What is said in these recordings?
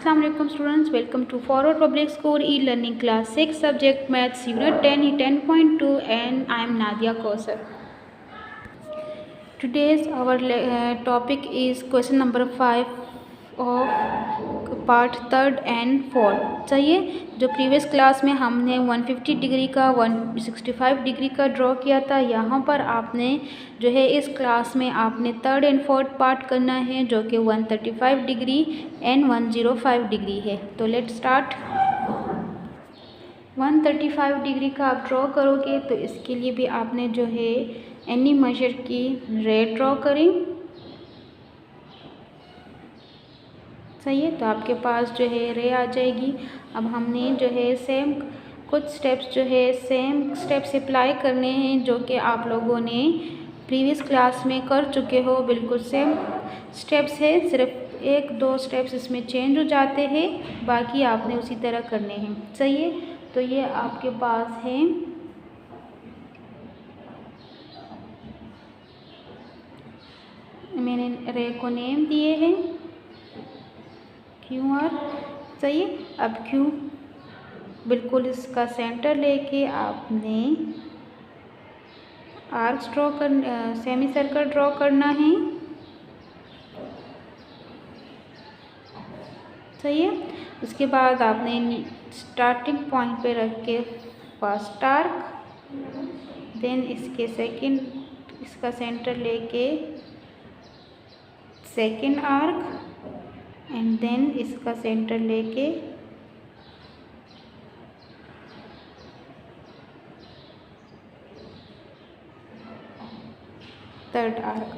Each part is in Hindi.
अस्सलाम वालेकुम students, welcome to Forward Public School e learning class 6 subject maths unit 10.2 and I am Nadia Kausar. Today's our topic is question number 5 of part third and fourth. चाहिए जो प्रीवियस क्लास में हमने 150 डिग्री का 165 डिग्री का ड्रॉ किया था, यहाँ पर आपने जो है इस क्लास में आपने थर्ड एंड फोर्थ पार्ट करना है जो कि 135 डिग्री एंड 105 डिग्री है। तो लेट स्टार्ट। 135 डिग्री का आप ड्रॉ करोगे तो इसके लिए भी आपने जो है एनी मेजर की रे ड्रॉ करें। सही है, तो आपके पास जो है रे आ जाएगी। अब हमने जो है सेम कुछ स्टेप्स जो है सेम स्टेप्स अप्लाई करने हैं जो कि आप लोगों ने प्रीवियस क्लास में कर चुके हो। बिल्कुल सेम स्टेप्स है, सिर्फ एक दो स्टेप्स इसमें चेंज हो जाते हैं, बाकी आपने उसी तरह करने हैं। सही है, तो ये आपके पास है मैंने रे को नेम दिए हैं क्यू आर। सही है, अब क्यू बिल्कुल इसका सेंटर लेके आपने आर्क्स ड्रॉ कर सेमी सर्कल ड्रॉ करना है। सही है, उसके बाद आपने स्टार्टिंग पॉइंट पे रख के फर्स्ट आर्क, देन इसके इसका सेंटर लेके सेकेंड आर्क एंड देन इसका सेंटर लेके थर्ड आर्क।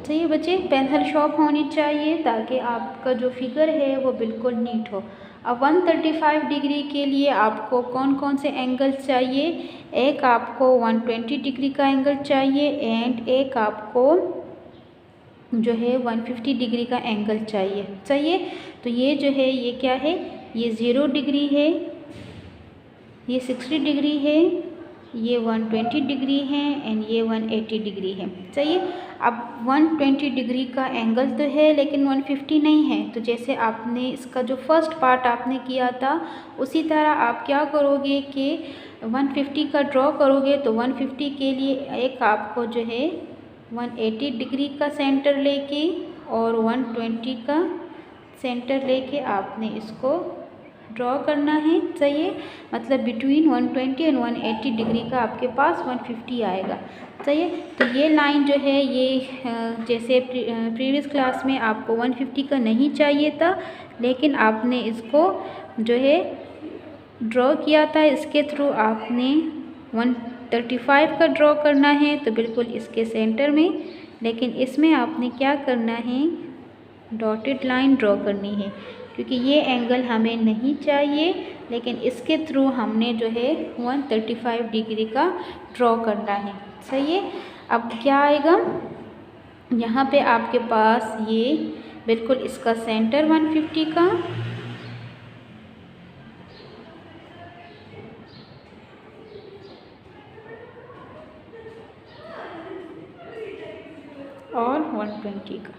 चाहिए बच्चे, पेंसिल शॉर्प होनी चाहिए ताकि आपका जो फिगर है वो बिल्कुल नीट हो। अब 135 डिग्री के लिए आपको कौन कौन से एंगल चाहिए? एक आपको 120 डिग्री का एंगल चाहिए एंड एक आपको जो है 150 डिग्री का एंगल चाहिए। चाहिए, तो ये जो है ये क्या है? ये 0 डिग्री है, ये 60 डिग्री है, ये 120 डिग्री है एंड ये 180 डिग्री है। चाहिए, अब 120 डिग्री का एंगल तो है लेकिन 150 नहीं है, तो जैसे आपने इसका जो फर्स्ट पार्ट आपने किया था उसी तरह आप क्या करोगे कि 150 का ड्रॉ करोगे। तो 150 के लिए एक आपको जो है 180 डिग्री का सेंटर लेके और 120 का सेंटर लेके आपने इसको ड्रॉ करना है। चाहिए, मतलब बिटवीन 120 एंड 180 डिग्री का आपके पास 150 आएगा। चाहिए, तो ये लाइन जो है ये जैसे प्रीवियस क्लास में आपको 150 का नहीं चाहिए था लेकिन आपने इसको जो है ड्रॉ किया था, इसके थ्रू आपने 135 का ड्रॉ करना है तो बिल्कुल इसके सेंटर में, लेकिन इसमें आपने क्या करना है? डॉटेड लाइन ड्रॉ करनी है क्योंकि ये एंगल हमें नहीं चाहिए, लेकिन इसके थ्रू हमने जो है 135 डिग्री का ड्रॉ करना है। सही है, अब क्या आएगा? यहाँ पे आपके पास ये बिल्कुल इसका सेंटर 150 का और 120 का।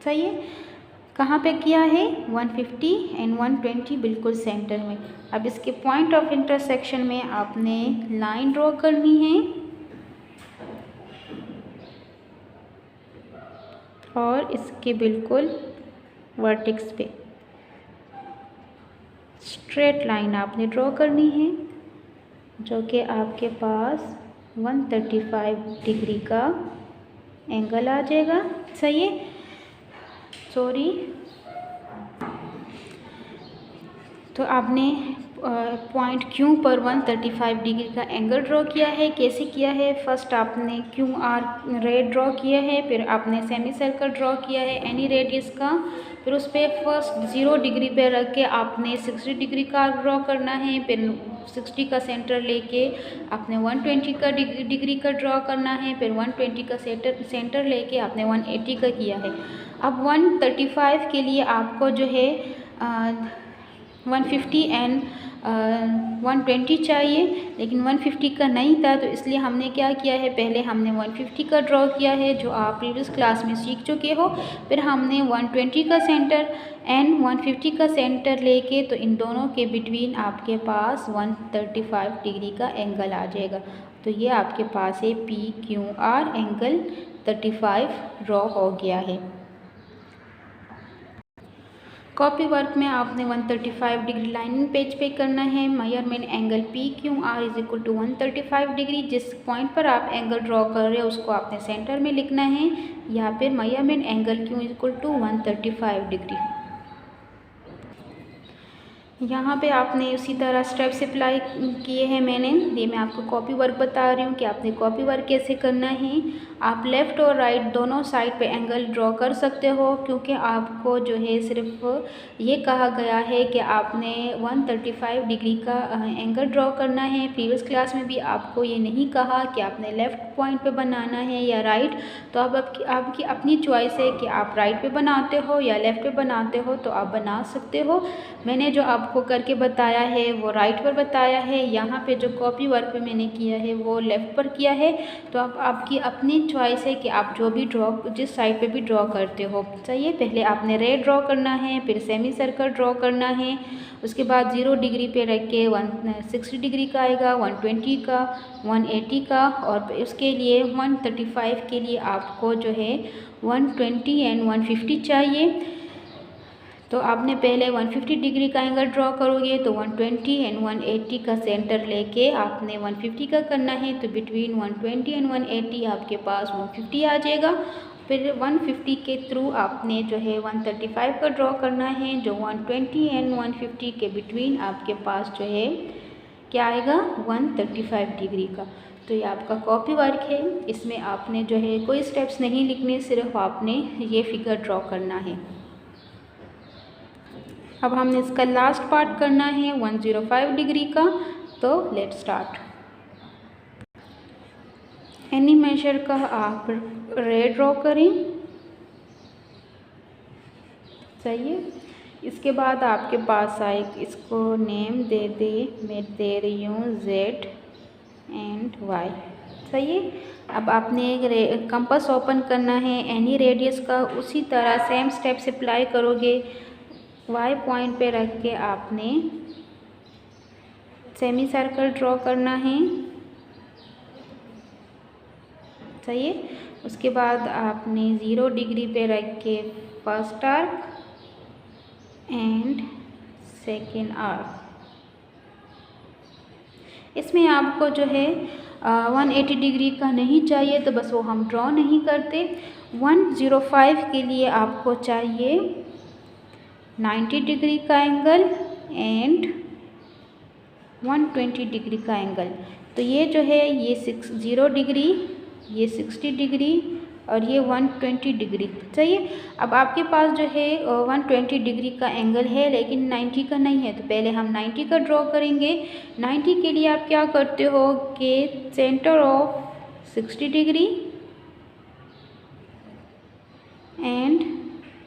सही है, कहाँ पे किया है? 150 एंड 120 बिल्कुल सेंटर में। अब इसके पॉइंट ऑफ इंटरसेक्शन में आपने लाइन ड्रॉ करनी है और इसके बिल्कुल वर्टेक्स पे स्ट्रेट लाइन आपने ड्रॉ करनी है जो कि आपके पास 135 डिग्री का एंगल आ जाएगा। सही है, सॉरी, तो आपने पॉइंट क्यू पर 135 डिग्री का एंगल ड्रॉ किया है। कैसे किया है? फर्स्ट आपने क्यू आर रे ड्रॉ किया है, फिर आपने सेमी सर्कल ड्रॉ किया है एनी रेडियस का, फिर उस पर फर्स्ट 0 डिग्री पे रख के आपने 60 डिग्री का ड्रॉ करना है, फिर 60 का सेंटर लेके आपने 120 का डिग्री का ड्रॉ करना है, फिर 120 का सेंटर लेके आपने 180 का किया है। अब 135 के लिए आपको जो है 150 एंड 120 चाहिए, लेकिन 150 का नहीं था, तो इसलिए हमने क्या किया है, पहले हमने 150 का ड्रॉ किया है जो आप प्रीवियस क्लास में सीख चुके हो। फिर हमने 120 का सेंटर एंड 150 का सेंटर लेके, तो इन दोनों के बिटवीन आपके पास 135 डिग्री का एंगल आ जाएगा। तो ये आपके पास है PQR एंगल 35 ड्रॉ हो गया है। कॉपी वर्क में आपने 135 डिग्री लाइनिंग पेज पे करना है। Measurement angle PQR is equal to 135 degree. जिस पॉइंट पर आप एंगल ड्रॉ कर रहे हो उसको आपने सेंटर में लिखना है, या फिर measurement angle Q is equal to 135 degree. यहाँ पे आपने उसी तरह स्टेप्स अप्लाई किए हैं मैंने। ये मैं आपको कॉपी वर्क बता रही हूँ कि आपने कॉपी वर्क कैसे करना है। आप लेफ़्ट और राइट दोनों साइड पे एंगल ड्रॉ कर सकते हो, क्योंकि आपको जो है सिर्फ ये कहा गया है कि आपने 135 डिग्री का एंगल ड्रॉ करना है। प्रीवियस क्लास में भी आपको ये नहीं कहा कि आपने लेफ़्ट पॉइंट पे बनाना है या राइट। तो अब आपकी अपनी चॉइस है कि आप राइट पे बनाते हो या लेफ़्ट पे बनाते हो, तो आप बना सकते हो। मैंने जो आपको करके बताया है वो राइट पर बताया है। यहाँ पे जो कॉपी वर्क पे मैंने किया है वो लेफ़्ट पर किया है। तो अब आपकी अपनी चॉइस है कि आप जो भी ड्रॉ जिस साइड पे भी ड्रॉ करते हो। चाहिए पहले आपने रे ड्रॉ करना है, फिर सेमी सर्कल ड्रॉ करना है, उसके बाद 0 डिग्री पे रख के 160 डिग्री का आएगा, 120 का, 180 का, और उसके लिए 135 के लिए आपको जो है 120 एंड 150 चाहिए। तो आपने पहले 150 डिग्री का एंगल ड्रॉ करोगे, तो 120 एंड 180 का सेंटर लेके आपने 150 का करना है। तो बिटवीन 120 एंड 180 आपके पास 150 आ जाएगा। फिर 150 के थ्रू आपने जो है 135 का ड्रॉ करना है, जो 120 एंड 150 के बिटवीन आपके पास जो है क्या आएगा, 135 डिग्री का। तो ये आपका कॉपी वर्क है। इसमें आपने जो है कोई स्टेप्स नहीं लिखने, सिर्फ आपने ये फिगर ड्रॉ करना है। अब हमने इसका लास्ट पार्ट करना है 105 डिग्री का। तो लेट स्टार्ट। एनी मेजर का आप रे ड्रॉ करें। सही है। इसके बाद आपके पास आए, इसको नेम मैं दे रही हूँ Z एंड Y। सही है। अब आपने एक कंपास ओपन करना है एनी रेडियस का। उसी तरह सेम स्टेप्स अप्लाई करोगे। Y पॉइंट पे रख के आपने सेमी सर्कल ड्रॉ करना है। सही है। उसके बाद आपने 0 डिग्री पे रख के first arc and second arc. इसमें आपको जो है 180 डिग्री का नहीं चाहिए, तो बस वो हम ड्रॉ नहीं करते। 105 के लिए आपको चाहिए 90 डिग्री का एंगल एंड 120 डिग्री का एंगल। तो ये जो है ये 0 डिग्री, ये 60 डिग्री और ये 120 डिग्री। चाहिए। अब आपके पास जो है 120 डिग्री का एंगल है, लेकिन 90 का नहीं है। तो पहले हम 90 का ड्रॉ करेंगे। 90 के लिए आप क्या करते हो कि centre of 60 degree and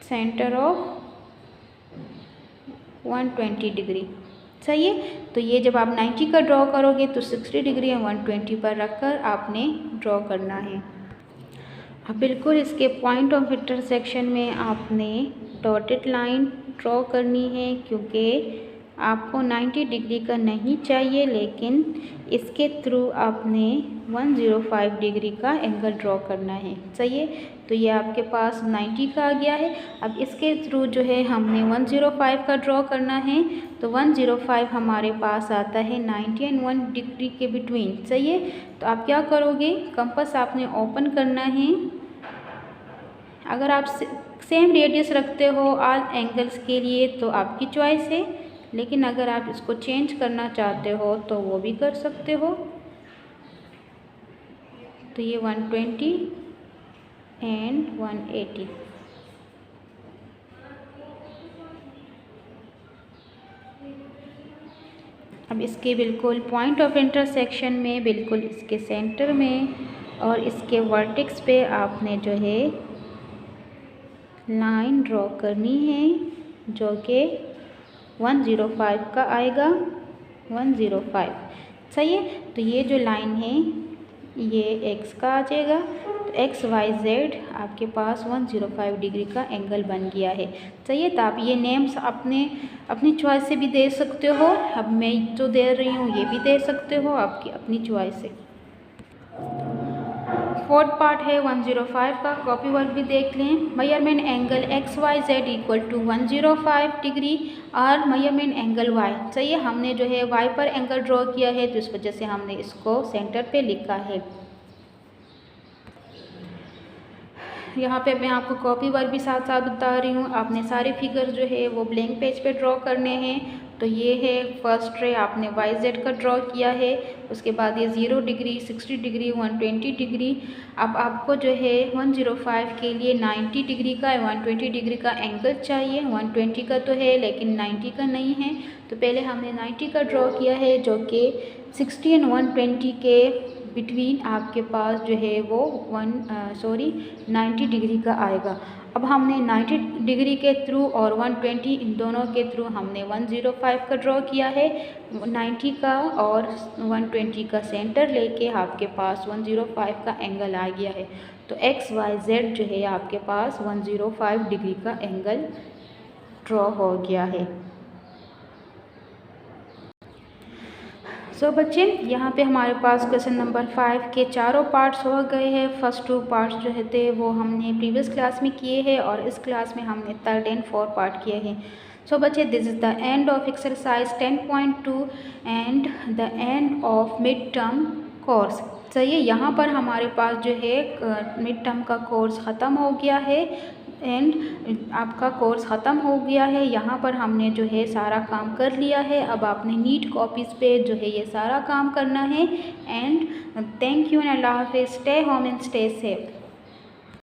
centre of 120 degree. सही है। तो ये जब आप 90 का ड्रॉ करोगे तो 60 डिग्री और 120 पर रखकर आपने ड्रॉ करना है। अब बिल्कुल इसके पॉइंट ऑफ इंटरसेक्शन में आपने डॉटेड लाइन ड्रॉ करनी है, क्योंकि आपको 90 डिग्री का नहीं चाहिए, लेकिन इसके थ्रू आपने 105 डिग्री का एंगल ड्रॉ करना है। सही है। तो ये आपके पास 90 का आ गया है। अब इसके थ्रू जो है हमने 105 का ड्रॉ करना है। तो 105 हमारे पास आता है 90 एंड 1 डिग्री के बिटवीन। सही है। तो आप क्या करोगे, कंपास आपने ओपन करना है। अगर आप सेम रेडियस रखते हो ऑल एंगल्स के लिए तो आपकी चॉइस है, लेकिन अगर आप इसको चेंज करना चाहते हो तो वो भी कर सकते हो। तो ये 120 एंड 180। अब इसके बिल्कुल पॉइंट ऑफ इंटरसेक्शन में, बिल्कुल इसके सेंटर में और इसके वर्टेक्स पे आपने जो है लाइन ड्रॉ करनी है, जो कि 105 का आएगा 105। सही है, तो ये जो लाइन है ये x का आ जाएगा, तो एक्स वाई जेड आपके पास 105 डिग्री का एंगल बन गया है। सही है, तो आप ये नेम्स अपनी चॉइस से भी दे सकते हो। अब मैं जो दे रही हूँ ये भी दे सकते हो आपकी अपनी चॉइस से। फोर्थ पार्ट है 105 का, कॉपी वर्क भी देख लें। Measurement angle X Y Z equal to 105 degree और मेजरमेंट एंगल वाई। सही है, हमने जो है वाई पर एंगल ड्रॉ किया है तो इस वजह से हमने इसको सेंटर पे लिखा है। यहाँ पे मैं आपको कॉपी वर्क भी साथ साथ बता रही हूँ। आपने सारे फिगर जो है वो ब्लैंक पेज पे ड्रॉ करने हैं। तो ये है फर्स्ट रे आपने वाई जेड का ड्रॉ किया है, उसके बाद ये 0 डिग्री, 60 डिग्री, 120 डिग्री। अब आपको जो है 105 के लिए 90 डिग्री का 120 डिग्री का एंगल चाहिए। 120 का तो है लेकिन 90 का नहीं है, तो पहले हमने 90 का ड्रॉ किया है जो कि 60 एंड 120 के बिटवीन आपके पास जो है वो 90 डिग्री का आएगा। अब हमने 90 डिग्री के थ्रू और 120 इन दोनों के थ्रू हमने 105 का ड्रॉ किया है। 90 का और 120 का सेंटर लेके आपके पास 105 का एंगल आ गया है। तो एक्स वाई जेड जो है आपके पास 105 डिग्री का एंगल ड्रॉ हो गया है। सो बच्चे, यहाँ पे हमारे पास क्वेश्चन नंबर 5 के चारों पार्ट्स हो गए हैं। फर्स्ट 2 पार्ट्स जो है थे वो हमने प्रीवियस क्लास में किए हैं और इस क्लास में हमने थर्ड एंड फोर्थ पार्ट किए हैं। सो बच्चे, this is the end of exercise 10.2 and the end of mid term course. सही है, यहाँ पर हमारे पास जो है मिड टर्म का कोर्स ख़त्म हो गया है एंड आपका कोर्स ख़त्म हो गया है। यहाँ पर हमने जो है सारा काम कर लिया है। अब आपने नीट कॉपीज़ पे जो है ये सारा काम करना है। एंड थैंक यू एंड अल्लाह हाफिज़। Stay home and stay safe.